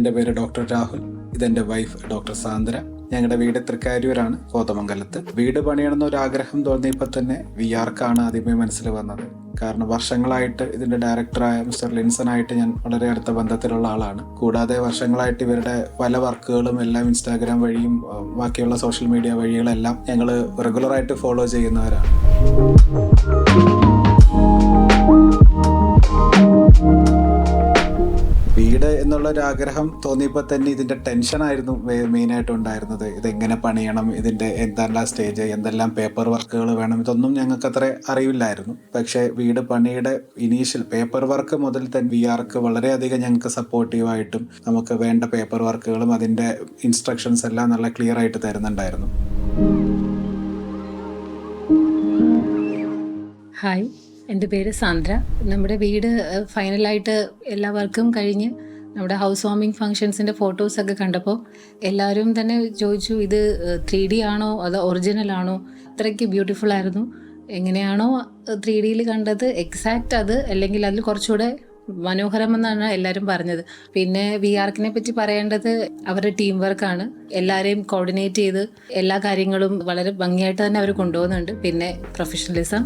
എൻ്റെ പേര് ഡോക്ടർ രാഹുൽ. ഇതെൻ്റെ വൈഫ് ഡോക്ടർ സാന്ദ്ര. ഞങ്ങളുടെ വീട് തൃക്കാര്യൂരാണ്, കോതമംഗലത്ത്. വീട് പണിയണമെന്ന ഒരു ആഗ്രഹം തോന്നിയപ്പോൾ തന്നെ വിആർക്കാണ് ആദ്യമേ മനസ്സിൽ വന്നത്. കാരണം വർഷങ്ങളായിട്ട് ഇതിൻ്റെ ഡയറക്ടറായ മിസ്റ്റർ ലിൻസനായിട്ട് ഞാൻ വളരെ അടുത്ത ബന്ധത്തിലുള്ള ആളാണ്. കൂടാതെ വർഷങ്ങളായിട്ട് ഇവരുടെ പല വർക്കുകളും എല്ലാം ഇൻസ്റ്റാഗ്രാം വഴിയും ബാക്കിയുള്ള സോഷ്യൽ മീഡിയ വഴികളെല്ലാം ഞങ്ങൾ റെഗുലറായിട്ട് ഫോളോ ചെയ്യുന്നവരാണ്. വീട് എന്നുള്ളൊരാഗ്രഹം തോന്നിയപ്പോൾ തന്നെ ഇതിൻ്റെ ടെൻഷനായിരുന്നു മെയിനായിട്ട് ഉണ്ടായിരുന്നത്. ഇതെങ്ങനെ പണിയണം, ഇതിൻ്റെ എന്തെല്ലാം സ്റ്റേജ്, എന്തെല്ലാം പേപ്പർ വർക്കുകൾ വേണം, ഇതൊന്നും ഞങ്ങൾക്ക് അത്ര അറിവില്ലായിരുന്നു. പക്ഷേ വീട് പണിയുടെ ഇനീഷ്യൽ പേപ്പർ വർക്ക് മുതൽ തന്നെ വിആർക്ക് വളരെയധികം ഞങ്ങൾക്ക് സപ്പോർട്ടീവായിട്ടും നമുക്ക് വേണ്ട പേപ്പർ വർക്കുകളും അതിൻ്റെ ഇൻസ്ട്രക്ഷൻസ് എല്ലാം നല്ല ക്ലിയർ ആയിട്ട് തരുന്നുണ്ടായിരുന്നു. ഹായ്, എൻ്റെ പേര് സാന്ദ്ര. നമ്മുടെ വീട് ഫൈനലായിട്ട് എല്ലാ വർക്കും കഴിഞ്ഞ് നമ്മുടെ ഹൗസ് വാമിംഗ് ഫങ്ഷൻസിൻ്റെ ഫോട്ടോസൊക്കെ കണ്ടപ്പോൾ എല്ലാവരും തന്നെ ചോദിച്ചു, ഇത് 3D ആണോ അതോ ഒറിജിനൽ ആണോ? അത്രയ്ക്ക് ബ്യൂട്ടിഫുൾ ആയിരുന്നു. എങ്ങനെയാണോ 3Dയിൽ കണ്ടത് എക്സാക്റ്റ് അത്, അല്ലെങ്കിൽ അതിൽ കുറച്ചുകൂടെ മനോഹരമെന്നാണ് എല്ലാവരും പറഞ്ഞത്. പിന്നെ വിആർക്കിനെ പറ്റി പറയേണ്ടത് അവരുടെ ടീം വർക്കാണ്. എല്ലാവരെയും കോർഡിനേറ്റ് ചെയ്ത് എല്ലാ കാര്യങ്ങളും വളരെ ഭംഗിയായിട്ട് തന്നെ അവർ കൊണ്ടുപോകുന്നുണ്ട്. പിന്നെ പ്രൊഫഷണലിസം.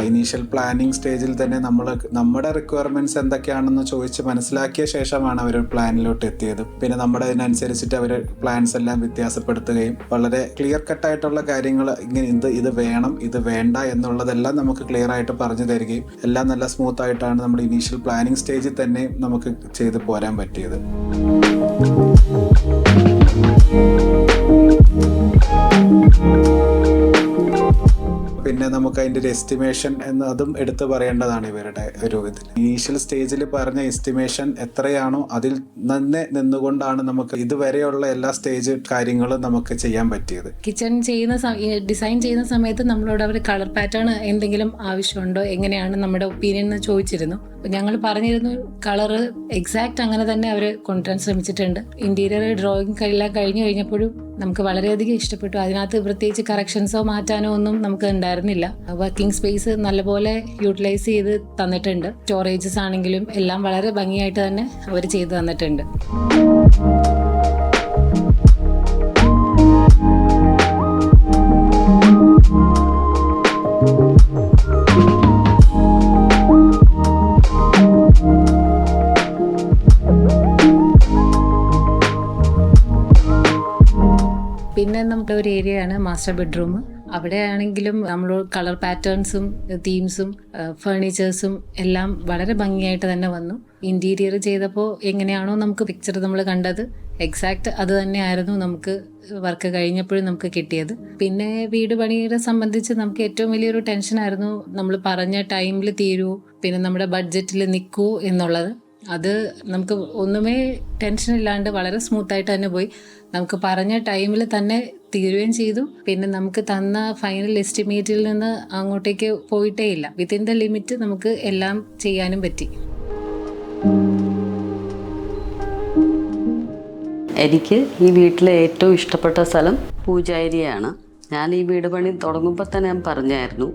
ഇനീഷ്യൽ പ്ലാനിങ് സ്റ്റേജിൽ തന്നെ നമ്മുടെ റിക്വയർമെൻറ്റ്സ് എന്തൊക്കെയാണെന്ന് ചോദിച്ച് മനസ്സിലാക്കിയ ശേഷമാണ് അവർ പ്ലാനിലോട്ട് എത്തിയത്. പിന്നെ നമ്മുടെ അതിനനുസരിച്ചിട്ട് അവർ പ്ലാൻസ് എല്ലാം വ്യത്യാസപ്പെടുത്തുകയും വളരെ ക്ലിയർ കട്ടായിട്ടുള്ള കാര്യങ്ങൾ ഇങ്ങനെ ഇത് വേണം, ഇത് വേണ്ട എന്നുള്ളതെല്ലാം നമുക്ക് ക്ലിയർ ആയിട്ട് പറഞ്ഞു തരികയും എല്ലാം നല്ല സ്മൂത്ത് ആയിട്ടാണ് നമ്മുടെ ഇനീഷ്യൽ പ്ലാനിങ് സ്റ്റേജിൽ തന്നെ നമുക്ക് ചെയ്ത് പോരാൻ പറ്റിയത്. പിന്നെ നമുക്ക് അതിൻ്റെ ഒരു എസ്റ്റിമേഷൻ എന്നതും എടുത്തു പറയേണ്ടതാണ്. ഇവരുടെ ഒരു ഇതിൽ ഇനീഷ്യൽ സ്റ്റേജിൽ പറഞ്ഞ എസ്റ്റിമേഷൻ എത്രയാണോ അതിൽ തന്നെ നിന്നുകൊണ്ടാണ് നമുക്ക് ഇതുവരെയുള്ള എല്ലാ സ്റ്റേജ് കാര്യങ്ങളും നമുക്ക് ചെയ്യാൻ പറ്റിയത്. കിച്ചൺ ഡിസൈൻ ചെയ്യുന്ന സമയത്ത് നമ്മളോട് അവർ കളർ പാറ്റേൺ എന്തെങ്കിലും ആവശ്യമുണ്ടോ, എങ്ങനെയാണ് നമ്മുടെ ഒപ്പീനിയൻ എന്ന് ചോദിച്ചിരുന്നു. ഞങ്ങൾ പറഞ്ഞിരുന്നു കളറ് എക്സാക്റ്റ് അങ്ങനെ തന്നെ അവർ കൊണ്ടുവരാൻ ശ്രമിച്ചിട്ടുണ്ട്. ഇന്റീരിയർ ഡ്രോയിങ് എല്ലാം കഴിഞ്ഞു കഴിഞ്ഞപ്പോഴും നമുക്ക് വളരെയധികം ഇഷ്ടപ്പെട്ടു. അതിനകത്ത് പ്രത്യേകിച്ച് കറക്ഷൻസോ മാറ്റാനോ ഒന്നും നമുക്ക് ഉണ്ടായിരുന്നില്ല. വർക്കിംഗ് സ്പേസ് നല്ലപോലെ യൂട്ടിലൈസ് ചെയ്ത് തന്നിട്ടുണ്ട്. സ്റ്റോറേജസ് ആണെങ്കിലും എല്ലാം വളരെ ഭംഗിയായിട്ട് തന്നെ അവർ ചെയ്ത് തന്നിട്ടുണ്ട്. പിന്നെ നമ്മുടെ ഒരു ഏരിയയാണ് മാസ്റ്റർ ബെഡ്റൂം. അവിടെ ആണെങ്കിലും നമ്മൾ കളർ പാറ്റേൺസും തീംസും ഫേർണിച്ചേഴ്സും എല്ലാം വളരെ ഭംഗിയായിട്ട് തന്നെ വന്നു. ഇൻറ്റീരിയർ ചെയ്തപ്പോൾ എങ്ങനെയാണോ നമുക്ക് പിക്ചർ നമ്മൾ കണ്ടത് എക്സാക്റ്റ് അത് തന്നെയായിരുന്നു നമുക്ക് വർക്ക് കഴിഞ്ഞപ്പോഴും നമുക്ക് കിട്ടിയത്. പിന്നെ വീട് പണിയെ സംബന്ധിച്ച് നമുക്ക് ഏറ്റവും വലിയൊരു ടെൻഷനായിരുന്നു, നമ്മൾ പറഞ്ഞ ടൈമിൽ തീരുമോ, പിന്നെ നമ്മുടെ ബഡ്ജറ്റിൽ നിൽക്കുമോ എന്നുള്ളത്. അത് നമുക്ക് ഒന്നുമേ ടെൻഷൻ ഇല്ലാണ്ട് വളരെ സ്മൂത്തായിട്ട് തന്നെ പോയി. നമുക്ക് പറഞ്ഞ ടൈമിൽ തന്നെ തീരുകയും ചെയ്തു. പിന്നെ നമുക്ക് തന്ന ഫൈനൽ എസ്റ്റിമേറ്റിൽ നിന്ന് അങ്ങോട്ടേക്ക് പോയിട്ടേ ഇല്ല. വിത്തിൻ ദ ലിമിറ്റ് നമുക്ക് എല്ലാം ചെയ്യാനും പറ്റി. എനിക്ക് ഈ വീട്ടിലെ ഏറ്റവും ഇഷ്ടപ്പെട്ട സ്ഥലം പൂജാരിയാണ്. ഞാൻ ഈ വീട് പണി തുടങ്ങുമ്പോൾ തന്നെ ഞാൻ പറഞ്ഞായിരുന്നു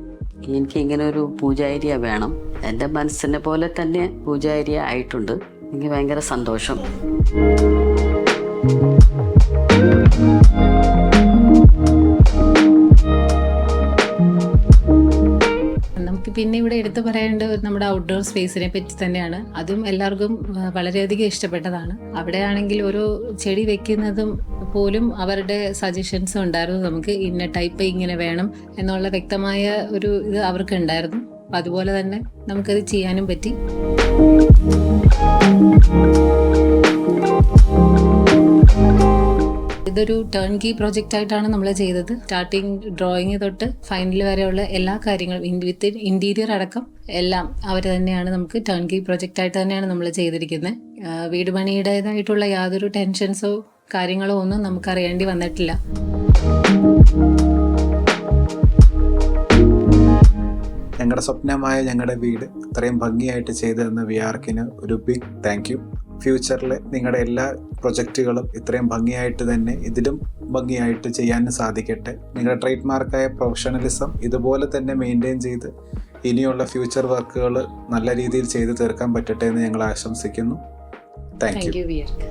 എനിക്ക് ഇങ്ങനെ ഒരു പൂജാരിയ വേണം. എൻ്റെ മനസ്സിനെ പോലെ തന്നെ പൂജാരിയ ആയിട്ടുണ്ട്. എനിക്ക് ഭയങ്കര സന്തോഷം. നമുക്ക് പിന്നെ ഇവിടെ എടുത്തു പറയേണ്ടത് നമ്മുടെ ഔട്ട്ഡോർ സ്പേസിനെ പറ്റി തന്നെയാണ്. അതും എല്ലാവർക്കും വളരെയധികം ഇഷ്ടപ്പെട്ടതാണ്. അവിടെ ആണെങ്കിൽ ഓരോ ചെടി വെക്കുന്നതും പോലും അവരുടെ സജഷൻസ് ഉണ്ടായിരുന്നു. നമുക്ക് ഇന്ന ടൈപ്പ് ഇങ്ങനെ വേണം എന്നുള്ള വ്യക്തമായ ഒരു ഇത് അവർക്ക് ഉണ്ടായിരുന്നു. അപ്പം അതുപോലെ തന്നെ നമുക്കത് ചെയ്യാനും പറ്റി. ഇതൊരു ടേൺ കീ പ്രോജക്റ്റ് ആയിട്ടാണ് നമ്മൾ ചെയ്തത്. സ്റ്റാർട്ടിങ് ഡ്രോയിങ് തൊട്ട് ഫൈനൽ വരെയുള്ള എല്ലാ കാര്യങ്ങളും വിത്ത് ഇന്റീരിയർ അടക്കം എല്ലാം അവർ തന്നെയാണ് നമുക്ക് ടേൺ കീ പ്രോജക്റ്റ് ആയിട്ട് തന്നെയാണ് നമ്മൾ ചെയ്തിരിക്കുന്നത്. വീട് പണിയുടേതായിട്ടുള്ള യാതൊരു ടെൻഷൻസോ കാര്യങ്ങളോ ഒന്നും നമുക്കറിയേണ്ടി വന്നിട്ടില്ല. ഞങ്ങളുടെ സ്വപ്നമായ ഞങ്ങളുടെ വീട് ഇത്രയും ഭംഗിയായിട്ട് ചെയ്തു തന്ന വിആർക്കിന് ഒരു ബിഗ് താങ്ക് യു. ഫ്യൂച്ചറിൽ നിങ്ങളുടെ എല്ലാ പ്രൊജക്റ്റുകളും ഇത്രയും ഭംഗിയായിട്ട് തന്നെ ഇതിലും ഭംഗിയായിട്ട് ചെയ്യാനും സാധിക്കട്ടെ. നിങ്ങളുടെ ട്രേഡ് മാർക്കായ പ്രൊഫഷണലിസം ഇതുപോലെ തന്നെ മെയിൻറ്റെയിൻ ചെയ്ത് ഇനിയുള്ള ഫ്യൂച്ചർ വർക്കുകൾ നല്ല രീതിയിൽ ചെയ്തു തീർക്കാൻ പറ്റട്ടെ എന്ന് ഞങ്ങൾ ആശംസിക്കുന്നു. Thank you. Thank you വിയർക്ക്.